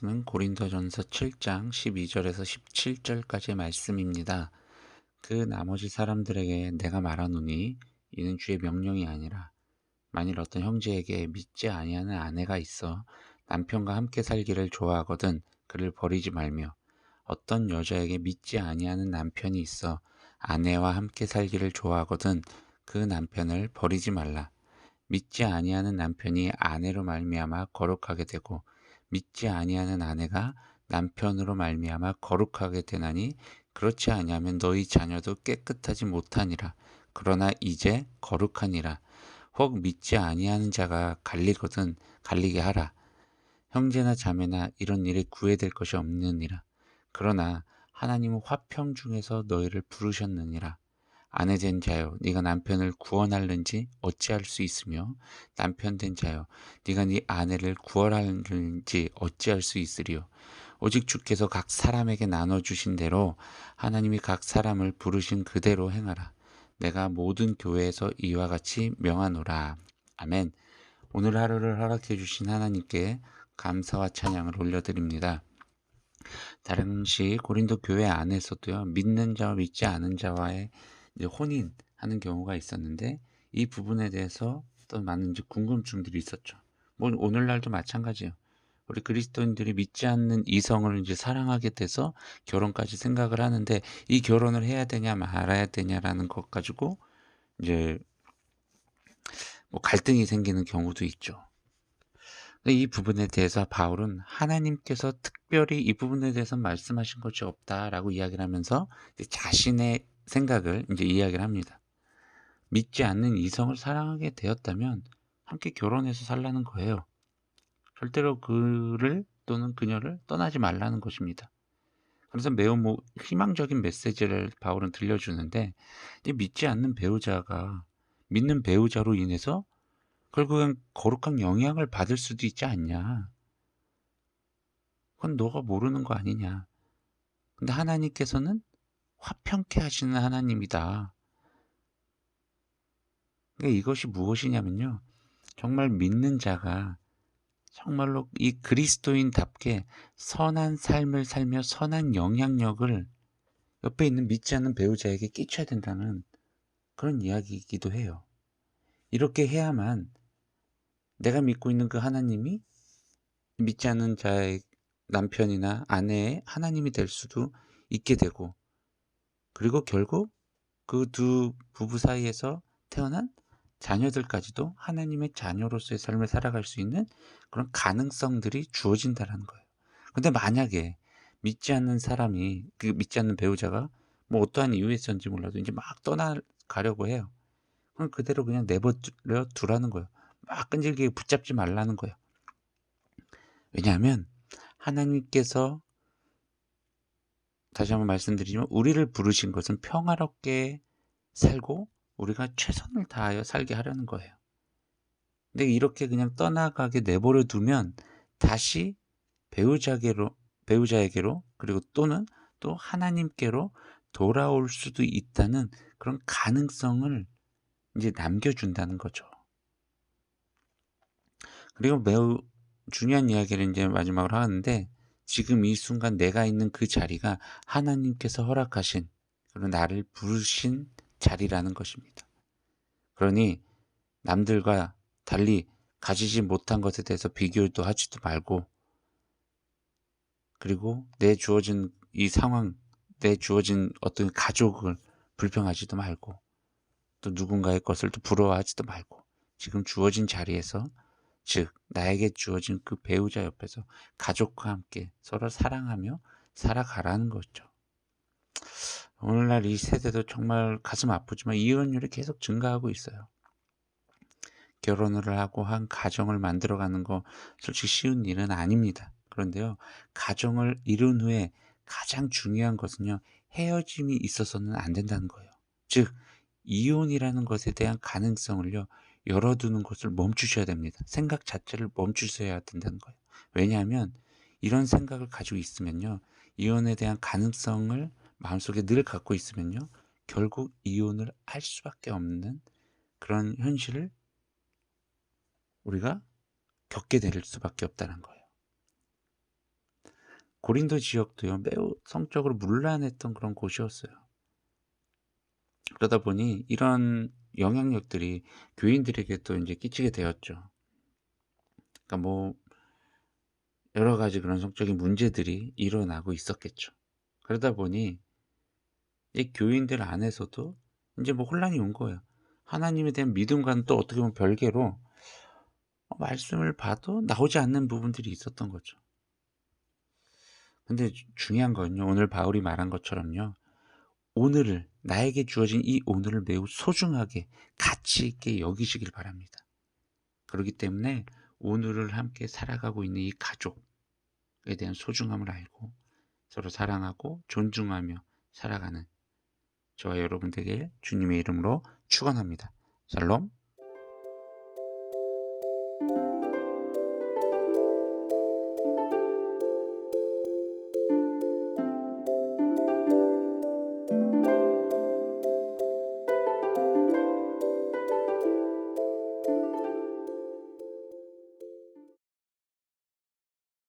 말씀은 고린도전서 7장 12절에서 17절까지의 말씀입니다. 그 나머지 사람들에게 내가 말하노니 이는 주의 명령이 아니라 만일 어떤 형제에게 믿지 아니하는 아내가 있어 남편과 함께 살기를 좋아하거든 그를 버리지 말며 어떤 여자에게 믿지 아니하는 남편이 있어 아내와 함께 살기를 좋아하거든 그 남편을 버리지 말라. 믿지 아니하는 남편이 아내로 말미암아 거룩하게 되고 믿지 아니하는 아내가 남편으로 말미암아 거룩하게 되나니 그렇지 아니하면 너희 자녀도 깨끗하지 못하니라. 그러나 이제 거룩하니라. 혹 믿지 아니하는 자가 갈리거든 갈리게 하라. 형제나 자매나 이런 일에 구애될 것이 없느니라. 그러나 하나님은 화평 중에서 너희를 부르셨느니라. 아내 된 자여 네가 남편을 구원할는지 어찌할 수 있으며 남편 된 자여 네가 네 아내를 구원할는지 어찌할 수 있으리요. 오직 주께서 각 사람에게 나눠주신 대로 하나님이 각 사람을 부르신 그대로 행하라. 내가 모든 교회에서 이와 같이 명하노라. 아멘. 오늘 하루를 허락해 주신 하나님께 감사와 찬양을 올려드립니다. 당시 고린도 교회 안에서도요, 믿는 자와 믿지 않은 자와의 이제 혼인하는 경우가 있었는데, 이 부분에 대해서 또 많은 이제 궁금증들이 있었죠. 뭐 오늘날도 마찬가지예요. 우리 그리스도인들이 믿지 않는 이성을 이제 사랑하게 돼서 결혼까지 생각을 하는데, 이 결혼을 해야 되냐 말아야 되냐라는 것 가지고 이제 뭐 갈등이 생기는 경우도 있죠. 이 부분에 대해서 바울은 하나님께서 특별히 이 부분에 대해서 말씀하신 것이 없다라고 이야기를 하면서 자신의 생각을 이제 이야기를 합니다. 믿지 않는 이성을 사랑하게 되었다면 함께 결혼해서 살라는 거예요. 절대로 그를 또는 그녀를 떠나지 말라는 것입니다. 그래서 매우 희망적인 메시지를 바울은 들려주는데, 믿지 않는 배우자가 믿는 배우자로 인해서 결국엔 거룩한 영향을 받을 수도 있지 않냐. 그건 너가 모르는 거 아니냐. 근데 하나님께서는 화평케 하시는 하나님이다. 그러니까 이것이 무엇이냐면요. 정말 믿는 자가 정말로 이 그리스도인답게 선한 삶을 살며 선한 영향력을 옆에 있는 믿지 않는 배우자에게 끼쳐야 된다는 그런 이야기이기도 해요. 이렇게 해야만 내가 믿고 있는 그 하나님이 믿지 않는 자의 남편이나 아내의 하나님이 될 수도 있게 되고, 그리고 결국 그 두 부부 사이에서 태어난 자녀들까지도 하나님의 자녀로서의 삶을 살아갈 수 있는 그런 가능성들이 주어진다라는 거예요. 근데 만약에 믿지 않는 사람이, 그 믿지 않는 배우자가 뭐 어떠한 이유에서인지 몰라도 이제 막 떠나가려고 해요. 그럼 그대로 그냥 내버려 두라는 거예요. 막 끈질기게 붙잡지 말라는 거예요. 왜냐하면 하나님께서, 다시 한번 말씀드리지만, 우리를 부르신 것은 평화롭게 살고 우리가 최선을 다하여 살게 하려는 거예요. 근데 이렇게 그냥 떠나가게 내버려 두면 다시 배우자에게로, 그리고 또는 또 하나님께로 돌아올 수도 있다는 그런 가능성을 이제 남겨준다는 거죠. 그리고 매우 중요한 이야기를 이제 마지막으로 하는데, 지금 이 순간 내가 있는 그 자리가 하나님께서 허락하신, 그리고 나를 부르신 자리라는 것입니다. 그러니 남들과 달리 가지지 못한 것에 대해서 비교도 하지도 말고, 그리고 내 주어진 이 상황, 내 주어진 어떤 가족을 불평하지도 말고, 또 누군가의 것을 또 부러워하지도 말고, 지금 주어진 자리에서, 즉 나에게 주어진 그 배우자 옆에서 가족과 함께 서로 사랑하며 살아가라는 거죠. 오늘날 이 세대도 정말 가슴 아프지만 이혼율이 계속 증가하고 있어요. 결혼을 하고 한 가정을 만들어가는 거 솔직히 쉬운 일은 아닙니다. 그런데요, 가정을 이룬 후에 가장 중요한 것은요, 헤어짐이 있어서는 안 된다는 거예요. 즉 이혼이라는 것에 대한 가능성을요, 열어두는 것을 멈추셔야 됩니다. 생각 자체를 멈추셔야 된다는 거예요. 왜냐하면 이런 생각을 가지고 있으면요, 이혼에 대한 가능성을 마음속에 늘 갖고 있으면요, 결국 이혼을 할 수밖에 없는 그런 현실을 우리가 겪게 될 수밖에 없다는 거예요. 고린도 지역도요 매우 성적으로 문란했던 그런 곳이었어요. 그러다 보니 이런 영향력들이 교인들에게 또 인제 끼치게 되었죠. 그러니까 뭐 여러 가지 그런 성적인 문제들이 일어나고 있었겠죠. 그러다 보니 이 교인들 안에서도 인제 뭐 혼란이 온 거예요. 하나님에 대한 믿음과는 또 어떻게 보면 별개로 말씀을 봐도 나오지 않는 부분들이 있었던 거죠. 근데 중요한 건요. 오늘 바울이 말한 것처럼요. 오늘을 나에게 주어진 이 오늘을 매우 소중하게 가치 있게 여기시길 바랍니다. 그렇기 때문에 오늘을 함께 살아가고 있는 이 가족에 대한 소중함을 알고 서로 사랑하고 존중하며 살아가는 저와 여러분 되길 주님의 이름으로 축원합니다. 샬롬.